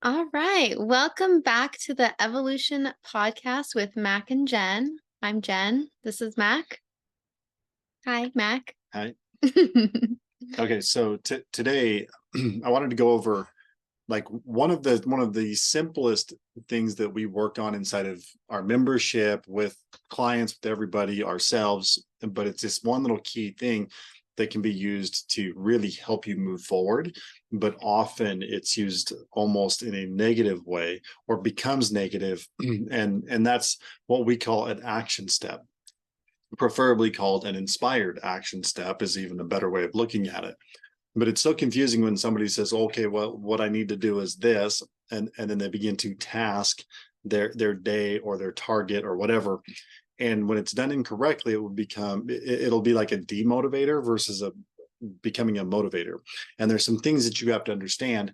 All right. Welcome back to the Evolution Podcast with Mac and Jenn. I'm Jenn. This is Mac. Hi, Mac. Hi. Okay, so today I wanted to go over like one of the simplest things that we work on inside of our membership with clients, with everybody, ourselves, but it's this one little key thing that can be used to really help you move forward, but often it's used almost in a negative way or becomes negative and that's what we call an action step, preferably called an inspired action step is even a better way of looking at it. But it's so confusing when somebody says, okay, well, what I need to do is this, and then they begin to task their day or their target or whatever. And when it's done incorrectly, it will become it'll be like a demotivator versus a becoming a motivator. And there's some things that you have to understand.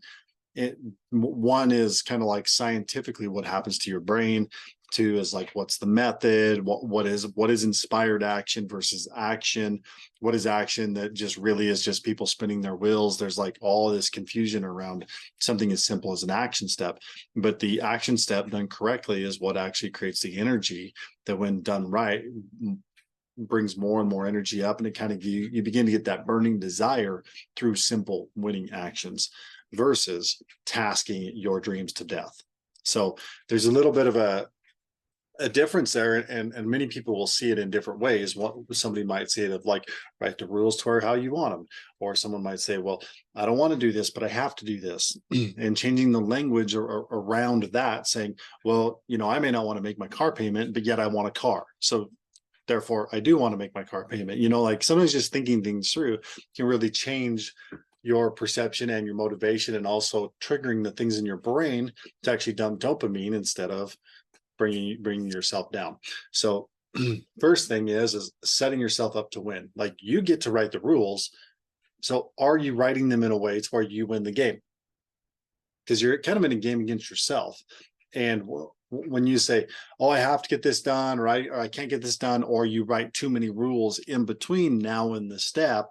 One is kind of like scientifically what happens to your brain. Two is like what's the method, what is inspired action versus action, what is action that just really is just people spinning their wheels. There's like all this confusion around something as simple as an action step, but the action step done correctly is what actually creates the energy that when done right brings more and more energy up, and it kind of you begin to get that burning desire through simple winning actions versus tasking your dreams to death. So there's a little bit of a difference there, and many people will see it in different ways. What somebody might say that like write the rules to how you want them, or someone might say, well, I don't want to do this, but I have to do this, and changing the language around that, saying, well, I may not want to make my car payment, but yet I want a car, so therefore I do want to make my car payment. Like sometimes just thinking things through can really change your perception and your motivation, and also triggering the things in your brain to actually dump dopamine instead of bringing yourself down. So first thing is setting yourself up to win. Like you get to write the rules. So are you writing them in a way to where you win the game? Because you're kind of in a game against yourself. And when you say, oh, I have to get this done, right, or I can't get this done, or you write too many rules in between now and the step,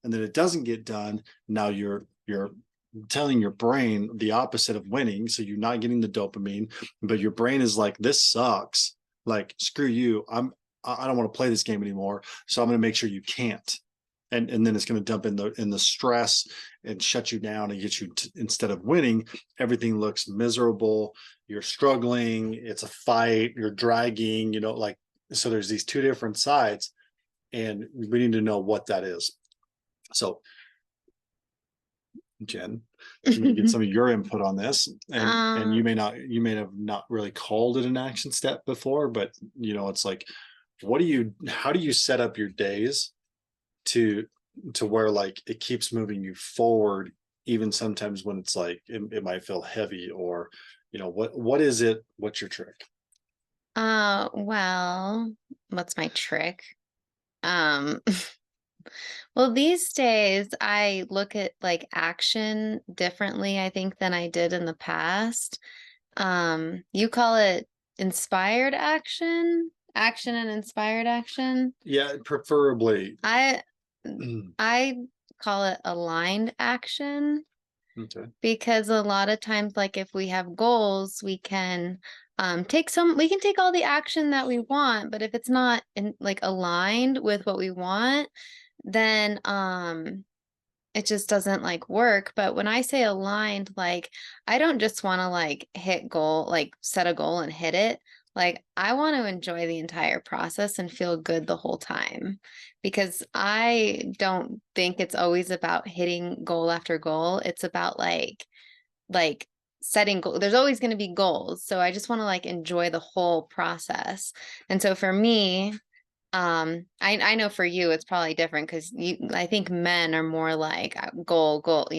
and then it doesn't get done, now you're telling your brain the opposite of winning. So you're not getting the dopamine, but your brain is like, this sucks, like screw you, I don't want to play this game anymore, so I'm going to make sure you can't. And then it's going to dump in the stress and shut you down and get you instead of winning, everything looks miserable, you're struggling, it's a fight, you're dragging, like, so there's these two different sides, and we need to know what that is. So Jenn, I'm going to get some of your input on this, and um, you may have not really called it an action step before, but it's like, how do you set up your days to where like it keeps moving you forward, even sometimes when it's like it might feel heavy, or what is it, what's your trick? well, what's my trick? Um, well, these days I look at like action differently, I think, than I did in the past. You call it inspired action, action and inspired action. Yeah, preferably. I I call it aligned action Okay. because a lot of times, like if we have goals, we can take all the action that we want, but if it's not like aligned with what we want, then it just doesn't like work. But when I say aligned, like I don't just want to like hit goal, like set a goal and hit it. Like I want to enjoy the entire process and feel good the whole time, because I don't think it's always about hitting goal after goal. It's about like setting goals. There's always going to be goals. So I just want to like enjoy the whole process. And so for me, I know for you it's probably different because I think men are more like goal,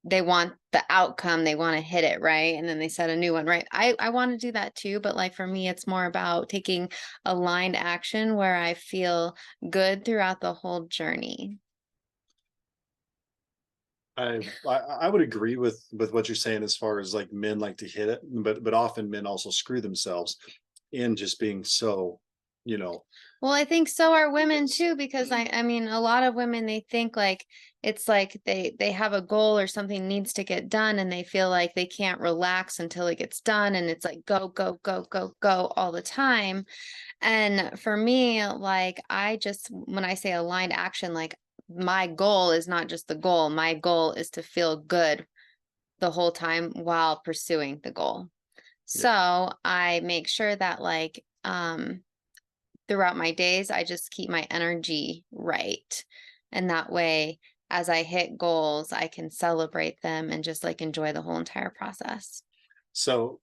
they want the outcome, they want to hit it, right? And then they set a new one, right? I want to do that too, but like for me, it's more about taking aligned action where I feel good throughout the whole journey. I would agree with what you're saying as far as like men like to hit it, but often men also screw themselves in just being so you know. Well, I think so are women too, because I mean, a lot of women, they think like it's like they have a goal or something needs to get done, and they feel like they can't relax until it gets done, and it's like go, go, go, go, go all the time. And for me, like I just when I say aligned action, like my goal is not just the goal. My goal is to feel good the whole time while pursuing the goal. Yeah. So I make sure that like throughout my days, I just keep my energy right. And that way, as I hit goals, I can celebrate them and just like enjoy the whole entire process. So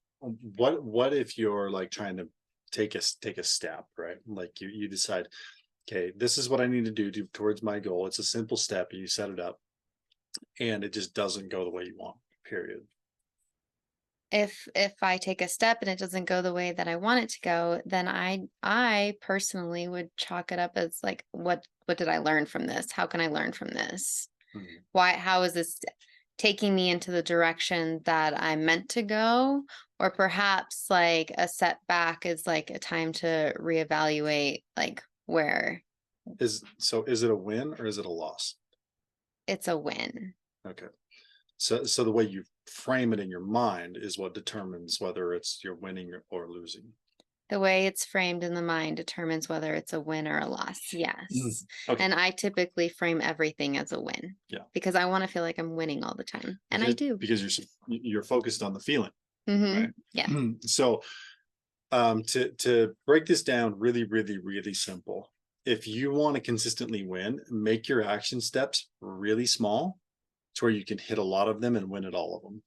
what if you're like trying to take a step, right? Like you decide, okay, this is what I need to do towards my goal. It's a simple step, and you set it up, and it just doesn't go the way you want, period. If I take a step and it doesn't go the way that I want it to go, then I personally would chalk it up as like what did I learn from this? How can I learn from this? Mhm. Why how is this taking me into the direction that I'm meant to go? Or perhaps like a setback is like a time to reevaluate like where Is it a win or is it a loss? it's a win. Okay. So the way you frame it in your mind is what determines whether it's you're winning or losing. The way it's framed in the mind determines whether it's a win or a loss. Mhm. Yes. Okay. And I typically frame everything as a win Yeah. because I want to feel like I'm winning all the time. And I do. Because you're focused on the feeling, right? Yeah. So to break this down really, really, really simple. If you want to consistently win, make your action steps really small to where you can hit a lot of them and win at all of them.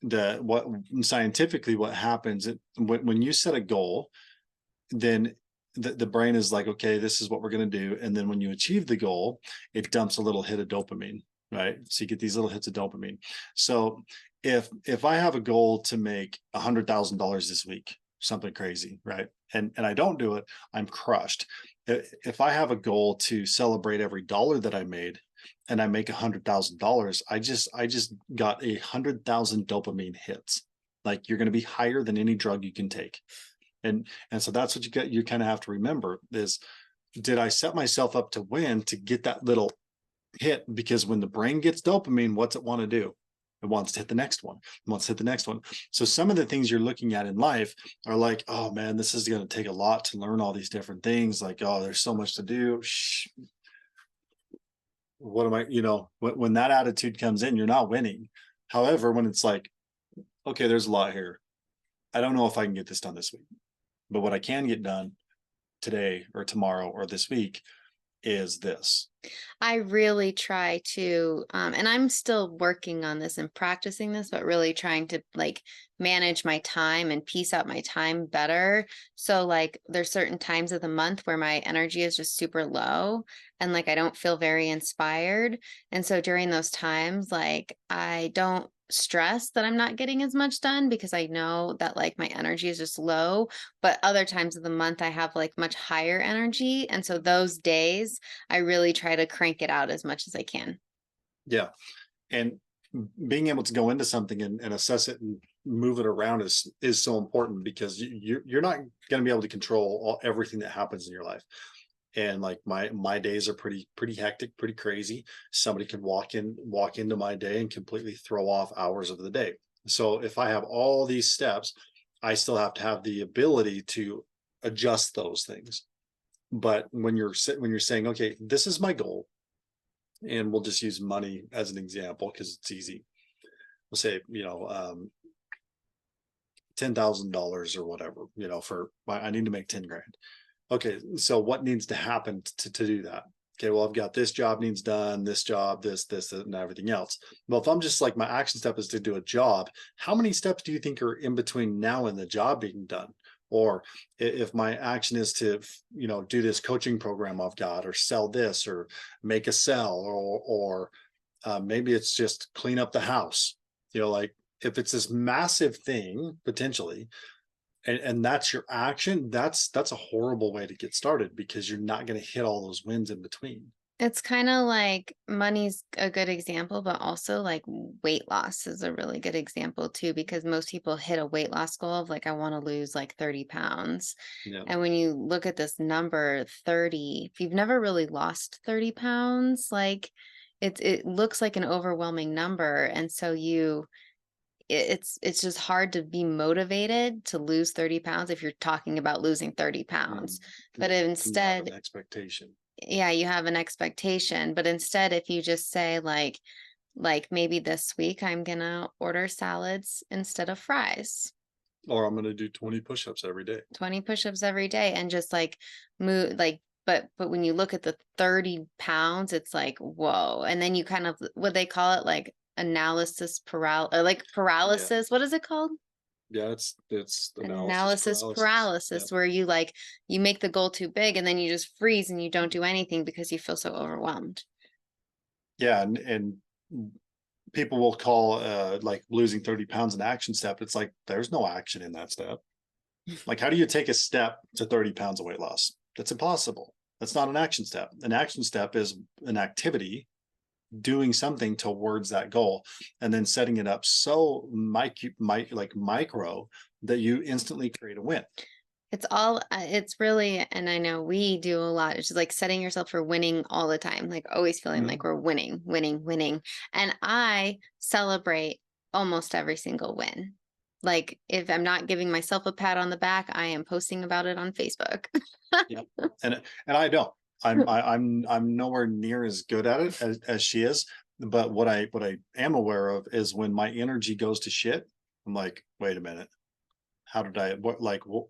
The what scientifically what happens when you set a goal, then the brain is like, okay, this is what we're going to do. And then when you achieve the goal, it dumps a little hit of dopamine, right? So you get these little hits of dopamine. So if I have a goal to make $100,000 this week, something crazy, right? And I don't do it, I'm crushed. If I have a goal to celebrate every dollar that I made and I make $100,000, I just got 100,000 dopamine hits. Like you're going to be higher than any drug you can take. And so that's what you kind of have to remember is, did I set myself up to win to get that little hit? Because when the brain gets dopamine, what's it want to do? It wants to hit the next one. It wants to hit the next one. So some of the things you're looking at in life are like, oh man, this is going to take a lot to learn all these different things. Like, oh, there's so much to do. Shh, what am I, when that attitude comes in, you're not winning. However, when it's like, okay, there's a lot here. I don't know if I can get this done this week, but what I can get done today or tomorrow or this week is this. I really try to, and I'm still working on this and practicing this, but really trying to like manage my time and piece out my time better. So like there's certain times of the month where my energy is just super low and like I don't feel very inspired. And so during those times, like I don't stress that I'm not getting as much done because I know that like my energy is just low. But other times of the month I have like much higher energy. And so those days I really try to crank it out as much as I can. Yeah. And being able to go into something and assess it and move it around is so important because you're not going to be able to control everything that happens in your life. And like my days are pretty hectic, pretty crazy. Somebody can walk into my day and completely throw off hours of the day. So if I have all these steps, I still have to have the ability to adjust those things. But when you're saying, okay, this is my goal, and we'll just use money as an example because it's easy. We'll say, $10,000 or whatever, for I need to make 10 grand. Okay, so what needs to happen to do that? Okay, well, I've got this job needs done, this job, this, and everything else. Well, if I'm just like my action step is to do a job, how many steps do you think are in between now and the job being done? Or if my action is to, do this coaching program I've got, or sell this, or make a sell, or maybe it's just clean up the house. Like if it's this massive thing potentially, and that's your action, that's a horrible way to get started because you're not going to hit all those wins in between. It's kind of like money's a good example, but also like weight loss is a really good example too, because most people hit a weight loss goal of like, I want to lose like 30 pounds. Yeah. And when you look at this number, 30, if you've never really lost 30 pounds, like it looks like an overwhelming number. And so it's just hard to be motivated to lose 30 pounds if you're talking about losing 30 Mm. pounds. But You have an instead, expectation. yeah, you have an expectation, but instead if you just say like maybe this week I'm gonna order salads instead of fries, Or I'm going to do 20 push-ups every day. 20 push-ups every day, and just like move like, but when you look at the 30 pounds, it's like whoa. And then you kind of, what they call it, like analysis or like Yeah. paralysis, what is it called? Yeah, it's analysis Analysis paralysis. Yep. paralysis, where you like you make the goal too big and then you just freeze and you don't do anything because you feel so overwhelmed. Yeah, and people will call like losing 30 pounds an action step. It's like there's no action in that step. Like, how do you take a step to 30 pounds of weight loss? That's impossible. That's not an action step. An action step is an activity doing something towards that goal and then setting it up so like micro that you instantly create a win. It's all, it's really, and I know we do a lot. It's just like setting yourself for winning all the time, like always feeling like Mhm. we're winning, winning, winning. And I celebrate almost every single win. Like if I'm not giving myself a pat on the back, I am posting about it on Facebook. Yeah, and I don't. I'm nowhere near as good at it as she is. But what I am aware of is when my energy goes to shit, I'm like, wait a minute, how did I what like what,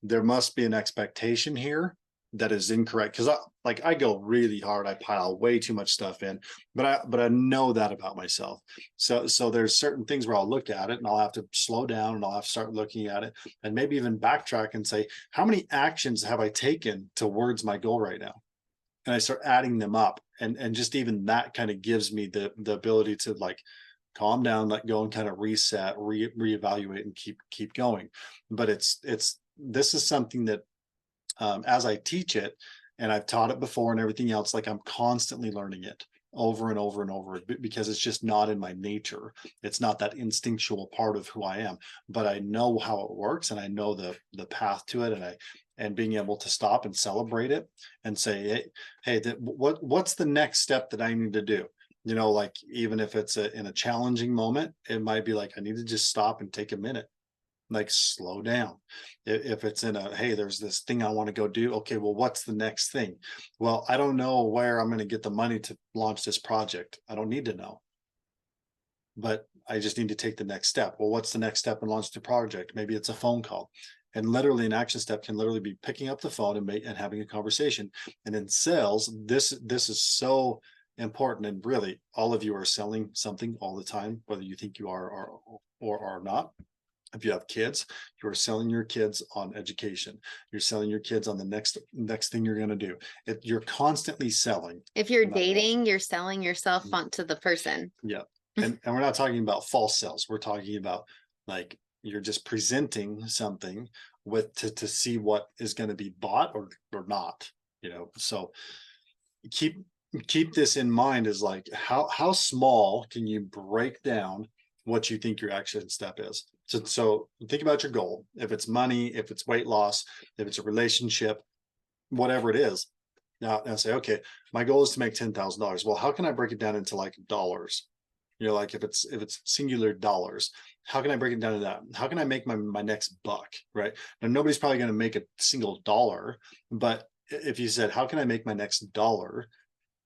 there must be an expectation here that is incorrect because I go really hard. I pile way too much stuff in, but I know that about myself. So there's certain things where I'll look at it and I'll have to slow down and I'll have to start looking at it and maybe even backtrack and say, how many actions have I taken towards my goal right now? And I start adding them up, and just even that kind of gives me the ability to like calm down, let go, and kind of reset, reevaluate, and keep going. But it's this is something that as I teach it, and I've taught it before and everything else, like I'm constantly learning it over and over and over because it's just not in my nature. It's not that instinctual part of who I am, but I know how it works and I know the path to it, and being able to stop and celebrate it and say, hey, what's the next step that I need to do? You know, like even if it's in a challenging moment, it might be like I need to just stop and take a minute, like slow down. If it's in a, hey, there's this thing I want to go do, okay, well, what's the next thing? Well, I don't know where I'm going to get the money to launch this project. I don't need to know, but I just need to take the next step. Well, what's the next step in launch the project? Maybe it's a phone call. And literally an action step can literally be picking up the phone and having a conversation. And in sales, this is so important. And really, all of you are selling something all the time, whether you think you are or are not. If you have kids, you are selling your kids on education. You're selling your kids on the next thing you're going to do. You're constantly selling. If you're No matter what. dating, you're selling yourself to the person. Yeah. And we're not talking about false sales. We're talking about like you're just presenting something with to see what is going to be bought or not, you know. So keep keep this in mind, is like how small can you break down what you think your action step is. So think about your goal. If it's money, if it's weight loss, if it's a relationship, whatever it is. Now say, okay, my goal is to make $10,000. Well, how can I break it down into like dollars? You know, like if it's singular dollars, how can I break it down to that? How can I make my next buck? Right now, nobody's probably going to make a single dollar, but if you said, how can I make my next dollar,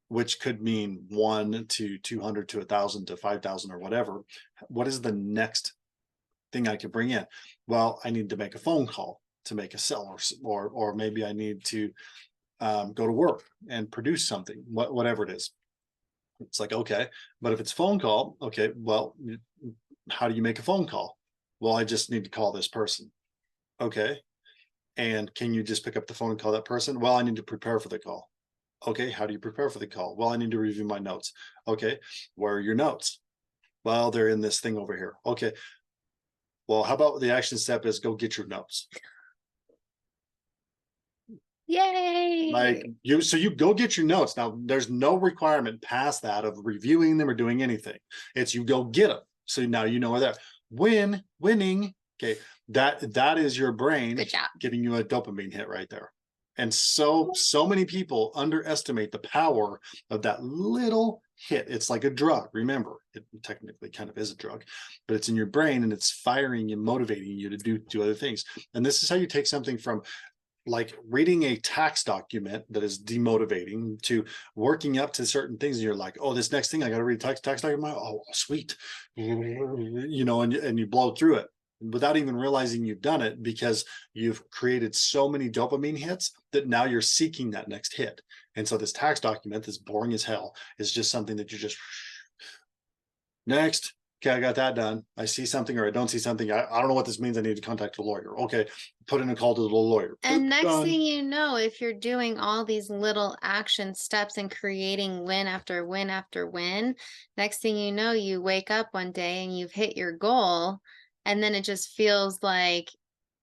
which could mean 1 to 200 to 1,000 to 5,000 or whatever, what is the next thing I could bring in? Well, I need to make a phone call to make a sell, or maybe I need to go to work and produce something, whatever it is. It's like, okay, but if it's phone call, okay, well, how do you make a phone call? Well, I just need to call this person. Okay. And can you just pick up the phone and call that person? Well, I need to prepare for the call. Okay. How do you prepare for the call? Well, I need to review my notes. Okay. Where are your notes? Well, they're in this thing over here. Okay. Well, how about the action step is go get your notes? Yay. Like so you go get your notes. Now there's no requirement past that of reviewing them or doing anything. It's you go get them. So now you know where they're winning. Okay. That is your brain Good job. giving you a dopamine hit right there. And so many people underestimate the power of that little hit. It's like a drug. Remember, it technically kind of is a drug, but it's in your brain and it's firing and motivating you to do other things. And this is how you take something from like reading a tax document that is demotivating to working up to certain things. And you're like, oh, this next thing I got to read tax document. Oh, sweet. You know, and you blow through it without even realizing you've done it because you've created so many dopamine hits that now you're seeking that next hit. And so this tax document that's boring as hell is just something that you just next. Okay, I got that done. I see something or I don't see something. I don't know what this means. I need to contact a lawyer. Okay, put in a call to the lawyer. And next Done. thing you know, if you're doing all these little action steps and creating win after win after win, next thing you know, you wake up one day and you've hit your goal. And then it just feels like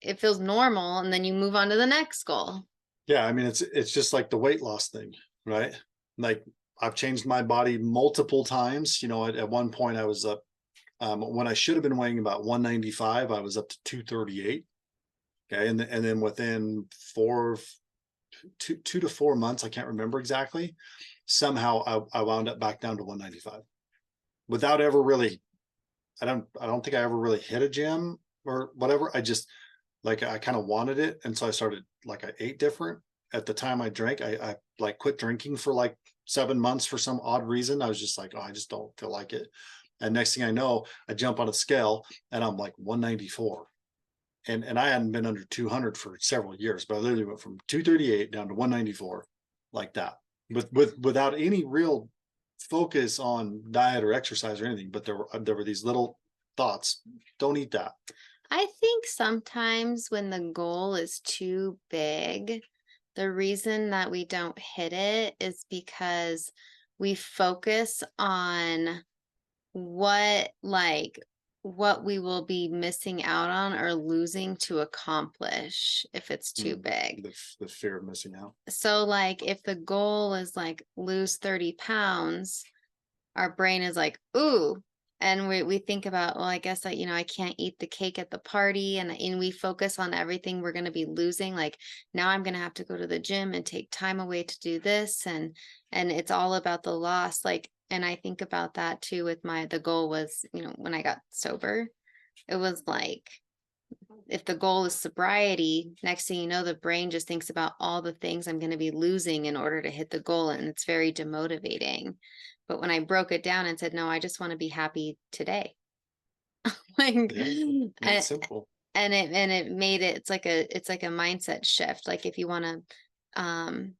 it feels normal. And then you move on to the next goal. Yeah, I mean, it's just like the weight loss thing, right? Like I've changed my body multiple times. You know, at one point I was up when I should have been weighing about 195, I was up to 238. Okay, and then within 2 to 4 months, I can't remember exactly. Somehow I wound up back down to 195 without ever really. I don't think I ever really hit a gym or whatever. I just like I kind of wanted it, and so I started like I ate different. At the time I drank, I like quit drinking for like 7 months for some odd reason. I was just like, oh, I just don't feel like it. And next thing I know, I jump on a scale and I'm like 194. And I hadn't been under 200 for several years, but I literally went from 238 down to 194 like that. Without any real focus on diet or exercise or anything, but there were these little thoughts. Don't eat that. I think sometimes when the goal is too big, the reason that we don't hit it is because we focus on what what we will be missing out on or losing to accomplish if it's too big. The fear of missing out. So like if the goal is like lose 30 pounds, our brain is like, ooh. And we think about, well, I guess that, I can't eat the cake at the party. And we focus on everything we're going to be losing. Like now I'm going to have to go to the gym and take time away to do this. And it's all about the loss. Like, and I think about that too with the goal was, when I got sober, it was like, if the goal is sobriety, next thing you know, the brain just thinks about all the things I'm going to be losing in order to hit the goal. And it's very demotivating. But when I broke it down and said, no, I just want to be happy today. Like, yeah, it's simple. And it made it's like a mindset shift. Like if you want to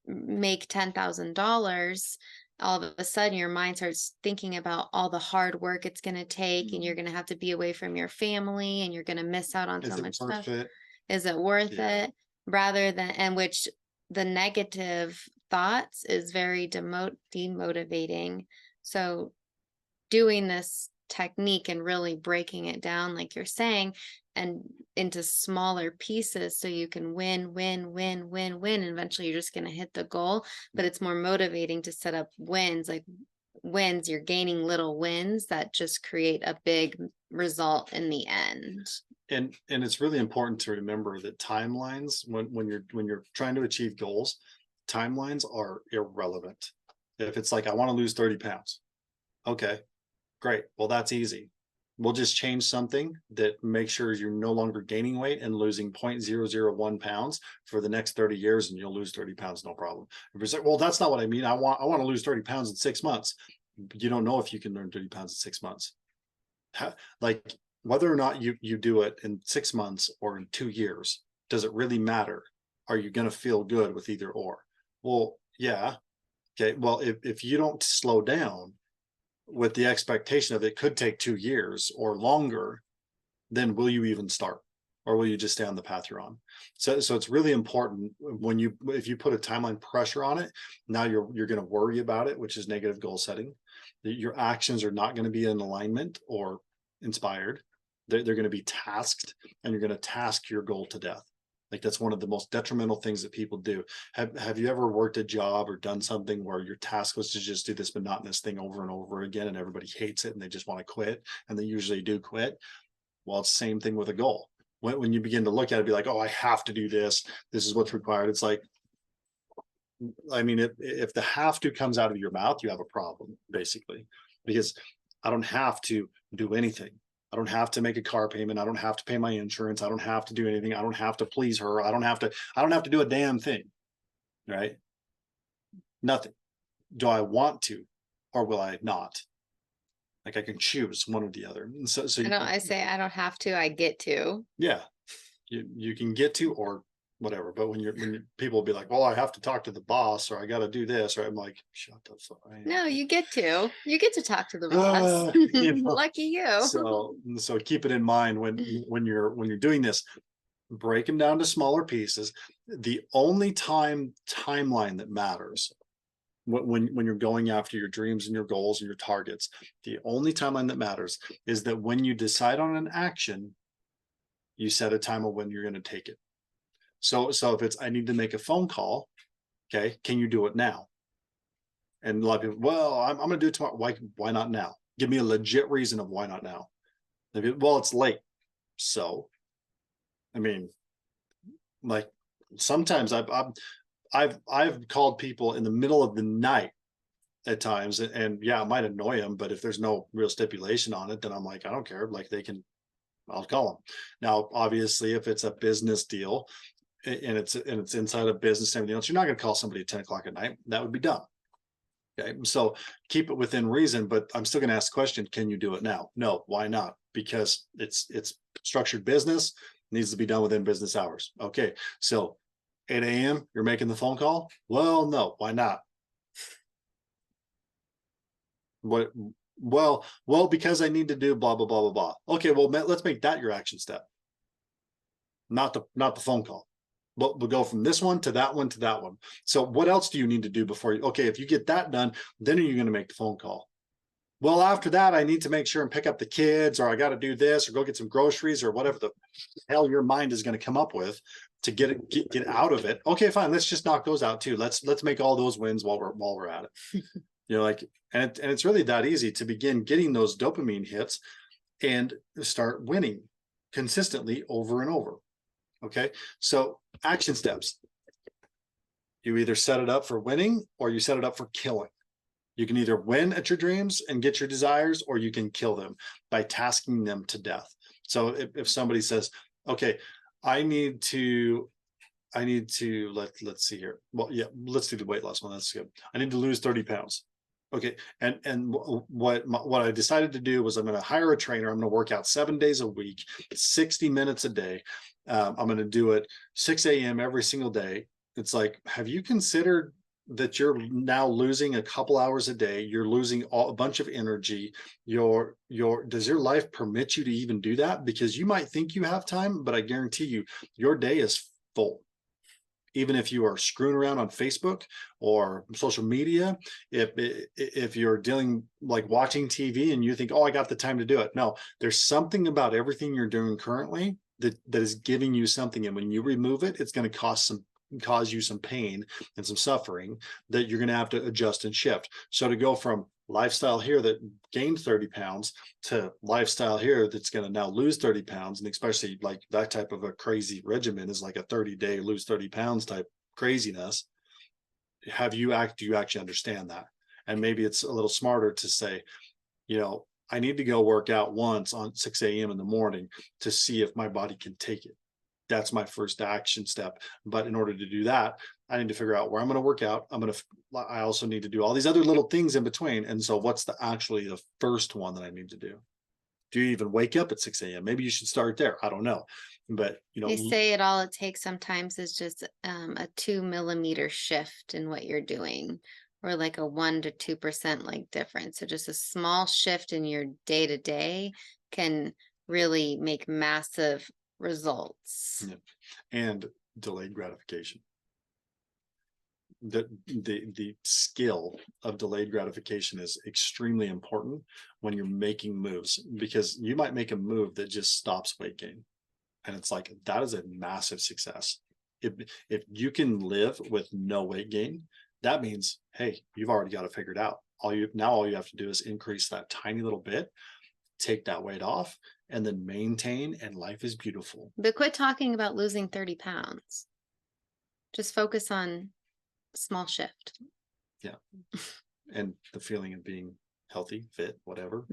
make $10,000, all of a sudden your mind starts thinking about all the hard work it's going to take, and you're going to have to be away from your family, and you're going to miss out on so much stuff. Is it worth it? Rather than, and which the negative thoughts is very demotivating. So doing this technique and really breaking it down, like you're saying, and into smaller pieces so you can win. And eventually you're just going to hit the goal, but it's more motivating to set up wins, like wins. You're gaining little wins that just create a big result in the end. And it's really important to remember that timelines, when you're trying to achieve goals, timelines are irrelevant. If it's like, I want to lose 30 pounds. Okay, great. Well, that's easy. We'll just change something that makes sure you're no longer gaining weight and losing 0.001 pounds for the next 30 years, and you'll lose 30 pounds, no problem. If you say, well, that's not what I mean. I want to lose 30 pounds in 6 months. You don't know if you can learn 30 pounds in 6 months. Like whether or not you do it in 6 months or in 2 years, does it really matter? Are you going to feel good with either or? Well, yeah. Okay. Well, if you don't slow down with the expectation of it could take 2 years or longer, then will you even start, or will you just stay on the path you're on? So it's really important if you put a timeline pressure on it, now you're going to worry about it, which is negative goal setting. Your actions are not going to be in alignment or inspired. They're going to be tasked, and you're going to task your goal to death. Like that's one of the most detrimental things that people do. Have you ever worked a job or done something where your task was to just do this monotonous thing over and over again and everybody hates it and they just want to quit, and they usually do quit? Well, it's the same thing with a goal. When you begin to look at it, be like, oh, I have to do this. This is what's required. It's like, I mean, if the have to comes out of your mouth, you have a problem, basically, because I don't have to do anything. I don't have to make a car payment. I don't have to pay my insurance. I don't have to do anything. I don't have to please her. I don't have to do a damn thing. Right? Nothing. Do I want to, or will I not? Like I can choose one or the other. And I say I don't have to, I get to. yeah, you can get to, or whatever. But when people will be like, well, I have to talk to the boss, or I got to do this, or I'm like, shut the fuck. No, you get to talk to the boss. Lucky you. So keep it in mind when you're doing this. Break them down to smaller pieces. The only timeline that matters when you're going after your dreams and your goals and your targets, the only timeline that matters is that when you decide on an action, you set a time of when you're going to take it. So if it's, I need to make a phone call, okay, can you do it now? And a lot of people, well, I'm going to do it tomorrow. Why not now? Give me a legit reason of why not now. Well, it's late. So, I mean, like sometimes I've called people in the middle of the night at times, and yeah, it might annoy them, but if there's no real stipulation on it, then I'm like, I don't care. Like I'll call them. Now, obviously, if it's a business deal and it's inside a business and everything else, you're not going to call somebody at 10 o'clock at night. That would be dumb. Okay, so keep it within reason, but I'm still going to ask the question: can you do it now? No. Why not? Because it's structured business, needs to be done within business hours. Okay, so 8 a.m. you're making the phone call. Well, no. Why not? What? Well, because I need to do blah blah blah blah blah. Okay, well, let's make that your action step, not the phone call. But we'll go from this one to that one to that one. So what else do you need to do before you? Okay, if you get that done, then are you going to make the phone call? Well, after that, I need to make sure and pick up the kids, or I got to do this, or go get some groceries, or whatever the hell your mind is going to come up with to get out of it. Okay, fine. Let's just knock those out too. Let's make all those wins while we're at it. You know, like, and it's really that easy to begin getting those dopamine hits and start winning consistently over and over. Okay, so action steps. You either set it up for winning or you set it up for killing. You can either win at your dreams and get your desires, or you can kill them by tasking them to death. So if somebody says, okay, I need to let's see here. Well, yeah, let's do the weight loss one. That's good. I need to lose 30 pounds. Okay, and what I decided to do was I'm going to hire a trainer. I'm going to work out 7 days a week, 60 minutes a day. I'm going to do it 6 a.m. every single day. It's like, have you considered that you're now losing a couple hours a day? You're losing a bunch of energy. Does your life permit you to even do that? Because you might think you have time, but I guarantee you, your day is full. Even if you are screwing around on Facebook or social media, if you're dealing like watching TV and you think, oh, I got the time to do it. No, there's something about everything you're doing currently that is giving you something. And when you remove it, it's going to cause you some pain and some suffering that you're going to have to adjust and shift. So to go from lifestyle here that gained 30 pounds to lifestyle here that's going to now lose 30 pounds, and especially like that type of a crazy regimen is like a 30-day lose 30 pounds type craziness. Do you actually understand that? And maybe it's a little smarter to say, you know, I need to go work out once on 6 a.m. in the morning to see if my body can take it. That's my first action step. But in order to do that, I need to figure out where I'm going to work out. I also need to do all these other little things in between. And so what's the first one that I need to do? Do you even wake up at 6 a.m.? Maybe you should start there. I don't know. But, you know, They say it takes sometimes is just a 2 millimeter shift in what you're doing, or like a 1 to 2% like difference. So just a small shift in your day to day can really make massive results. Yeah. And delayed gratification. The skill of delayed gratification is extremely important when you're making moves, because you might make a move that just stops weight gain, and it's like, that is a massive success. if you can live with no weight gain, that means, hey, you've already got it figured out. All you have to do is increase that tiny little bit, take that weight off, and then maintain, and life is beautiful. But quit talking about losing 30 pounds. Just focus on small shift. Yeah. And the feeling of being healthy, fit, whatever,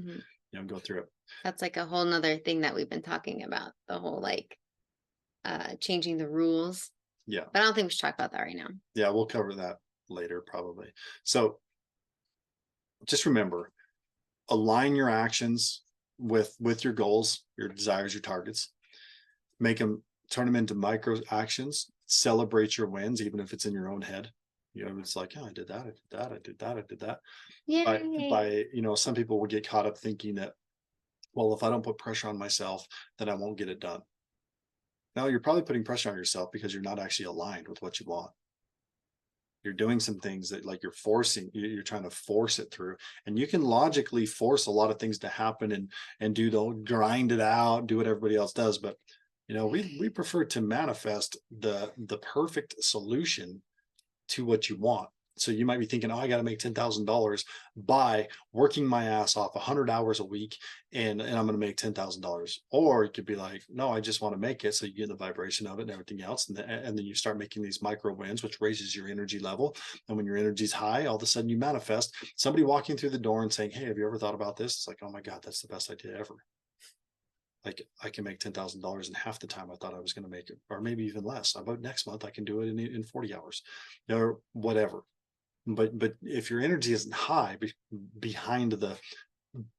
go through it. That's like a whole nother thing that we've been talking about, the whole like changing the rules. Yeah. But I don't think we should talk about that right now. Yeah, we'll cover that later probably. So just remember, align your actions with your goals, your desires, your targets. Turn them into micro actions. Celebrate your wins, even if it's in your own head. It's like, oh, I did that, I did that, I did that, I did that. By some people will get caught up thinking that, well, if I don't put pressure on myself, then I won't get it done. No, you're probably putting pressure on yourself because you're not actually aligned with what you want. You're doing some things that like you're trying to force it through, and you can logically force a lot of things to happen and grind it out, do what everybody else does. But we prefer to manifest the perfect solution to what you want. So you might be thinking, oh, I got to make $10,000 by working my ass off 100 hours a week, and I'm going to make $10,000. Or it could be like, no, I just want to make it. So you get the vibration of it and everything else. And then you start making these micro wins, which raises your energy level. And when your energy is high, all of a sudden you manifest somebody walking through the door and saying, hey, have you ever thought about this? It's like, oh my God, that's the best idea ever. Like I can make $10,000 in half the time I thought I was going to make it, or maybe even less. About next month, I can do it in 40 hours or whatever. But if your energy isn't high behind the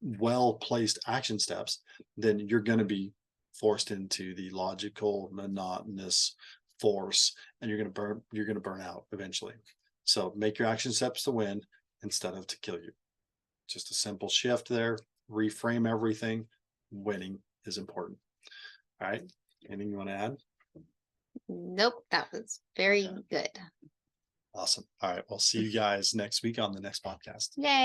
well-placed action steps, then you're going to be forced into the logical, monotonous force, and you're going to burn out eventually. So make your action steps to win instead of to kill you. Just a simple shift there, reframe everything. Winning is important. All right. Anything you want to add? Nope. That was very good. Awesome. All right. We'll see you guys next week on the next podcast. Yay.